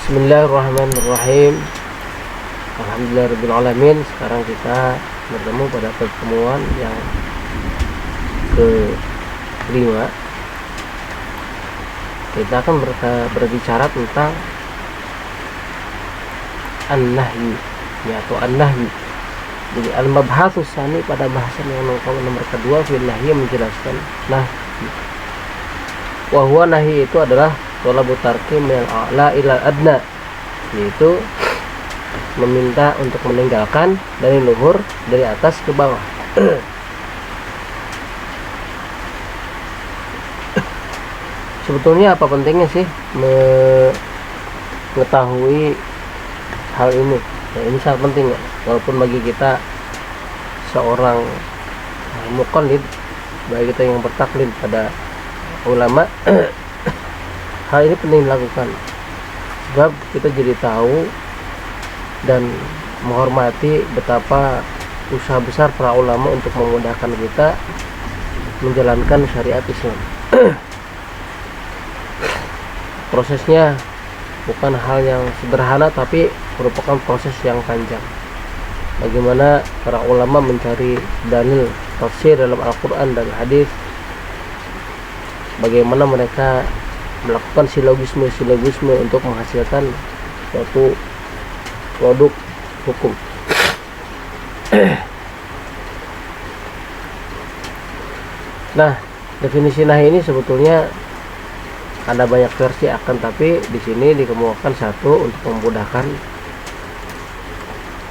Bismillahirrahmanirrahim. Alhamdulillahirrahmanirrahim. Sekarang kita bertemu pada pertemuan yang kelima. Kita akan berbicara tentang an-nahyi atau an-nahyi. Jadi al-mabhatsus tsani pada bahasan yang nomor kedua fil nahyi menjelaskan nahyi. Wa huwa nahyi itu adalah thalabu tarki minal a'la ilal adna, yaitu meminta untuk meninggalkan dari luhur, dari atas ke bawah. Sebetulnya apa pentingnya sih mengetahui hal ini? Ya, ini sangat penting ya. Walaupun bagi kita seorang muqallid, bagi kita yang bertaklid pada ulama, hal ini penting dilakukan sebab kita jadi tahu dan menghormati betapa usaha besar para ulama untuk memudahkan kita menjalankan syariat Islam. Prosesnya bukan hal yang sederhana, tapi merupakan proses yang panjang. Bagaimana para ulama mencari dalil tafsir dalam Al-Quran dan hadis, bagaimana mereka melakukan silogisme untuk menghasilkan suatu produk hukum. Nah, definisi nahi ini sebetulnya ada banyak versi akan, tapi di sini dikemukakan satu untuk memudahkan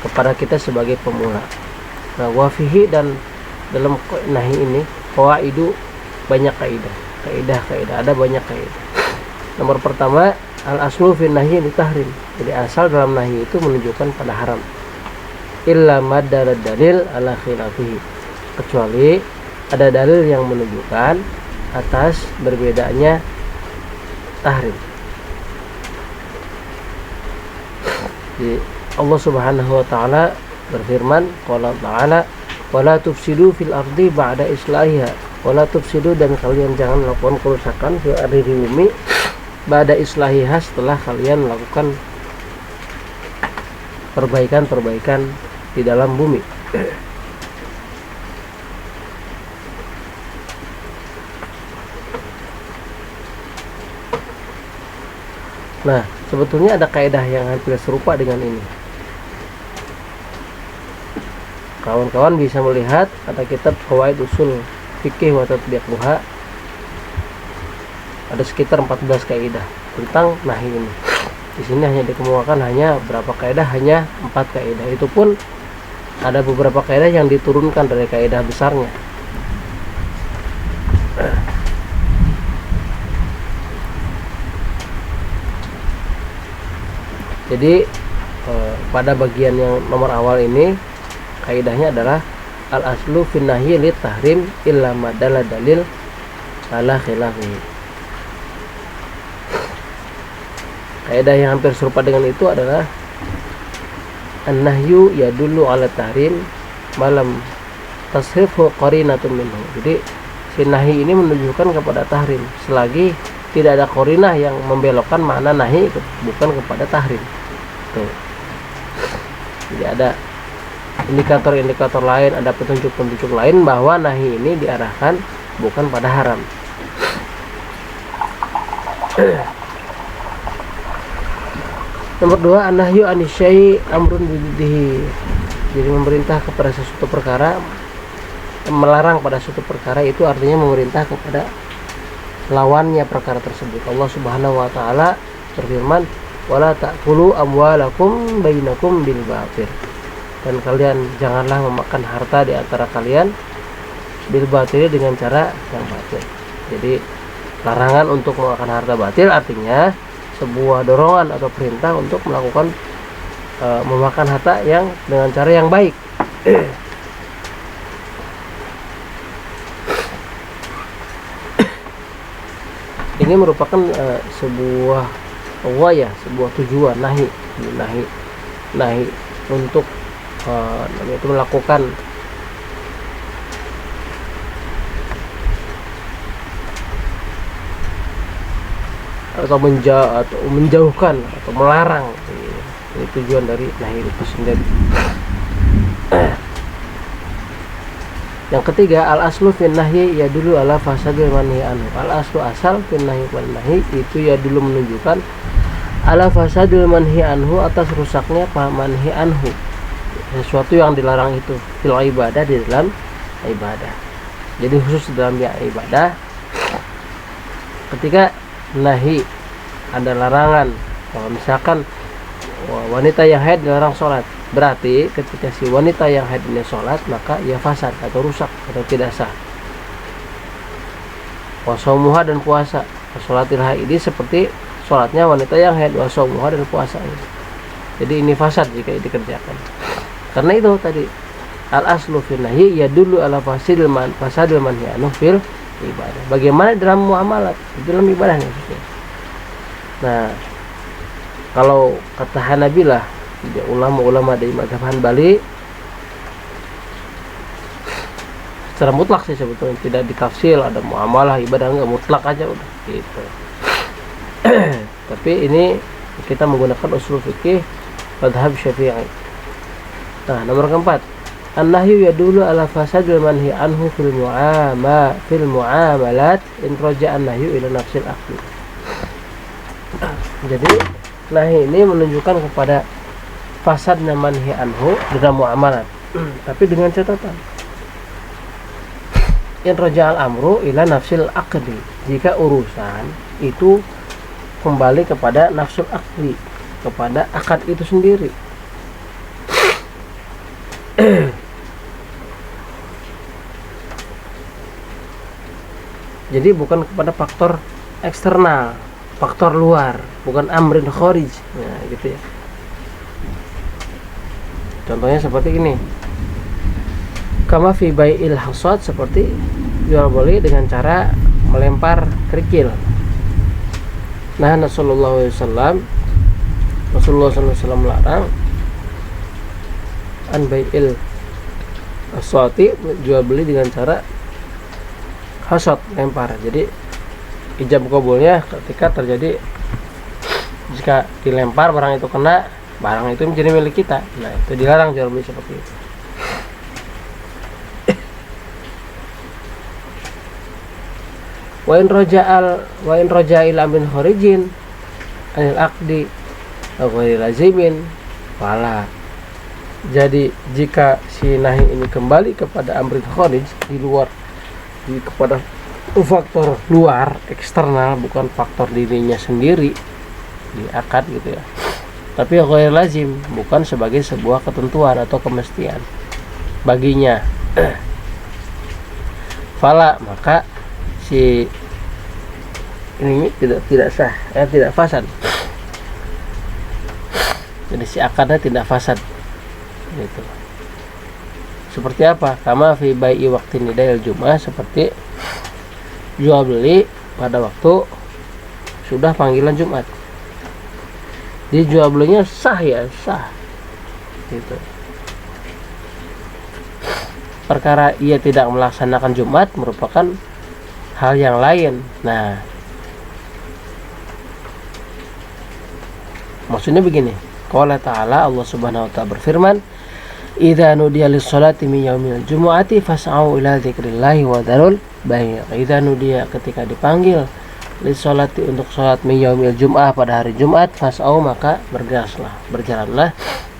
kepada kita sebagai pemula. Nah, wafihi, dan dalam nahi ini qawaidu, banyak kaidah, ada banyak kaidah. Nomor pertama, al-aslu fi nahyi litahrim. Jadi asal dalam nahi itu menunjukkan pada haram. Illa madara dalil ala khilafihi. Kecuali ada dalil yang menunjukkan atas berbedanya tahrim. Jadi Allah Subhanahu wa taala berfirman, qala ta'ala wala tufsidu fil ardi ba'da islahiha. Wala tufsidu, dan kalian jangan melakukan kerusakan fil ardi, di bumi, ba'da islahiha, setelah kalian melakukan perbaikan di dalam bumi. Nah, sebetulnya ada kaidah yang hampir serupa dengan ini. Kawan-kawan bisa melihat ada kitab Qawaid Usul Fikih wa Tatbiquha, ada sekitar 14 kaidah tentang nahi ini. Di sini hanya dikemukakan hanya berapa kaidah, hanya 4 kaidah. Itu pun ada beberapa kaidah yang diturunkan dari kaidah besarnya. Jadi pada bagian yang nomor awal ini kaidahnya adalah al-aslu fin nahyi lit tahrim illa madalla dalil ala khilafi. Kaidah yang hampir serupa dengan itu adalah an-nahyu yadullu ala tahrim malam tasrifu qarinatun minhu. Jadi si nahi ini menunjukkan kepada tahrim selagi tidak ada qarinah yang membelokkan makna nahi bukan kepada tahrim. Tuh. Jadi ada indikator-indikator lain, ada petunjuk-petunjuk lain bahwa nahi ini diarahkan bukan pada haram. Nomor 2, an-nahyu anisyai amrun biddihi. Jadi memerintah kepada sesuatu perkara, melarang pada suatu perkara, itu artinya memerintah kepada lawannya perkara tersebut. Allah Subhanahu wa taala berfirman, wala ta'kulu amwalakum bainakum bil batil. Dan kalian janganlah memakan harta di antara kalian bil batil, dengan cara yang batil. Jadi larangan untuk memakan harta batil artinya sebuah dorongan atau perintah untuk melakukan memakan harta yang dengan cara yang baik. Ini merupakan sebuah sebuah tujuan nahi untuk itu melakukan atau menjauhkan atau melarang. Ini tujuan dari nahi itu sendiri. Yang ketiga, al aslu fin nahyi ya dulu ala fasadil manhi anhu. Al aslu asal fin nahyi wal nahi itu ya dulu menunjukkan ala fasadil manhi anhu, atas rusaknya manhi anhu, sesuatu yang dilarang itu, fil ibadah, di dalam ibadah. Jadi khusus dalam ibadah, ketika nahi ada larangan, kalau misalkan wanita yang haid dilarang sholat, berarti ketika si wanita yang haid ini sholat, maka ia fasad atau rusak atau tidak sah. Wasomuha, dan puasa, sholatil haidi seperti sholatnya wanita yang haid, wasomuha, dan puasanya. Jadi ini fasad jika dikerjakan. Karena itu tadi al aslu fil nahyi ya dulu ala fasadil manhi anhu fil ibadah. Bagaimana dalam muamalat, dalam ibadahnya. Nah, kalau kata Hanabilah, ulama-ulama dari mazhab Hanbali, secara mutlak sih sebetulnya, tidak ditafsir, ada muamalah ibadah, enggak, mutlak aja udah gitu. Tapi ini kita menggunakan usul fikih mazhab Syafi'i. Nah, nomor keempat, an-nahyu yadullu ala fasadil manhi anhu fil muamalat in raja'a an-nahyu ila nafsil aqli. Jadi nahi ini menunjukkan kepada fasadnya manhi anhu dalam muamalat. Tapi dengan catatan, in raja'al amru ila nafsil aqli, jika urusan itu kembali kepada nafsul aqli, kepada akad itu sendiri. Jadi bukan kepada faktor eksternal, faktor luar, bukan amrin kharij. Nah, gitu ya. Contohnya seperti ini. Kama fi bai'il hasad, seperti jual beli dengan cara melempar kerikil. Nah, Rasulullah SAW melarang an bai'il hasati, jual beli dengan cara hasad, lempar. Jadi ijab qabulnya ketika terjadi, jika dilempar barang itu kena, barang itu menjadi milik kita. Nah, itu dilarang jual beli seperti itu. Wa in raja'il amrin kharijin anil aqdi ghairi lazimin fala. Jadi jika si nahi ini kembali kepada amrin kharij, di luar, kepada faktor luar, eksternal, bukan faktor dirinya sendiri di akad gitu ya, tapi ghair lazim, bukan sebagai sebuah ketentuan atau kemestian baginya, fala, maka si ini tidak sah, tidak fasad. Jadi si akadnya tidak fasad gitu. Seperti apa? Kama fi bai'i waqti nidail jum'ah, seperti jual beli pada waktu sudah panggilan Jumat. Di jual belinya sah ya, sah gitu. Perkara ia tidak melaksanakan Jumat merupakan hal yang lain. Nah, maksudnya begini, qala ta'ala, Allah Subhanahu wa ta'ala berfirman, idza nudiya lis-sholati min yaumil jumu'ati fas'au ila dzikrillahi wa dzarul bai'. Idza nudiya, ketika dipanggil, lis-sholati, untuk sholat, min yaumil jum'ah, pada hari Jumat, fas'au, maka bergegaslah, berjalanlah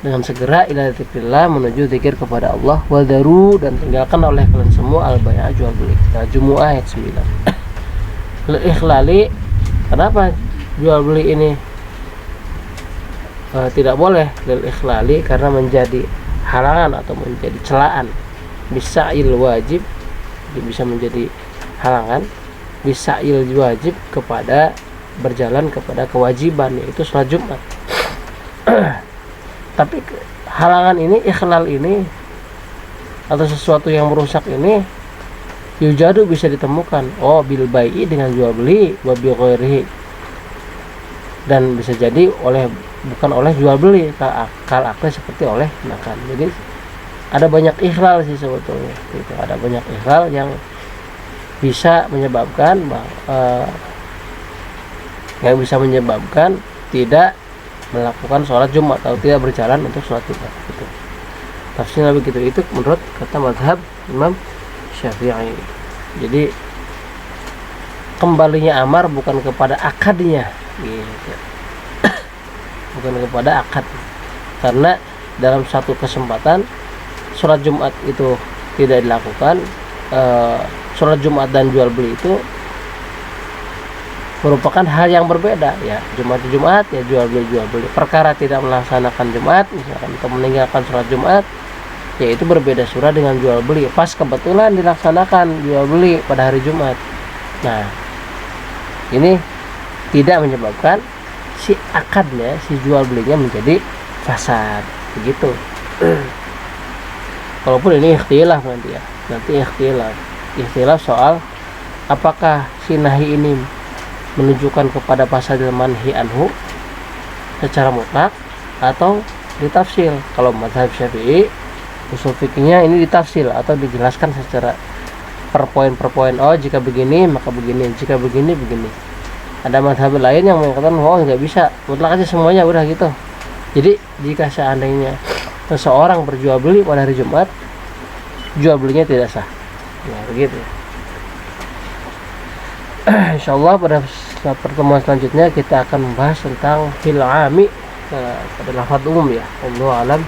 dengan segera, ila dzikrillah, menuju zikir kepada Allah, wa dzaru, dan tinggalkan oleh kalian semua al-bai'a, jual beli. Nah, Jumu'ah ayat 9. Ikhlali, kenapa jual beli ini tidak boleh? Lil ikhlali, karena menjadi halangan atau menjadi celaan, bisa'il wajib, bisa menjadi halangan, bisa'il wajib, kepada berjalan kepada kewajiban, yaitu sholat Jumat. Tapi halangan ini, ikhlal ini, atau sesuatu yang merusak ini, yujadu, bisa ditemukan, oh bil bai'i, dengan jual beli, wa bi ghairihi, dan bisa jadi bukan oleh jual beli, kal akal, seperti oleh makan. Jadi ada banyak ikhlal sih sebetulnya gitu. Ada banyak ikhlal yang bisa menyebabkan yang bisa menyebabkan tidak melakukan sholat Jumat atau tidak berjalan untuk sholat Jumat. Gitu. Tafsirnya begitu, itu menurut kata mazhab Imam Syafi'i. Jadi kembalinya amar bukan kepada akadnya, gitu. Bukan kepada akad, karena dalam satu kesempatan sholat Jumat itu tidak dilakukan. Sholat Jumat dan jual beli itu merupakan hal yang berbeda, ya. Jumat ya jual beli. Perkara tidak melaksanakan Jumat misalkan atau meninggalkan sholat Jumat, yaitu berbeda surah dengan jual beli. Pas kebetulan dilaksanakan jual beli pada hari Jumat. Nah, ini tidak menyebabkan si akadnya, si jual belinya menjadi fasad, begitu. Walaupun ini ikhtilaf nanti ikhtilaf soal apakah si nahi ini menunjukkan kepada fasadil manhi anhu secara mutlak atau ditafsil. Kalau mazhab Syafi'i, usul fikihnya ini ditafsil atau dijelaskan secara per poin. Oh, jika begini maka begini, jika begini begini. Ada mazhab lain yang mengatakan nggak bisa, mutlak aja semuanya, udah gitu. Jadi jika seandainya seseorang berjual beli pada hari Jumat, jual belinya tidak sah, ya begitu. Insyaallah pada pertemuan selanjutnya kita akan membahas tentang fil ami pada lafaz umum, ya. Wallahu alam.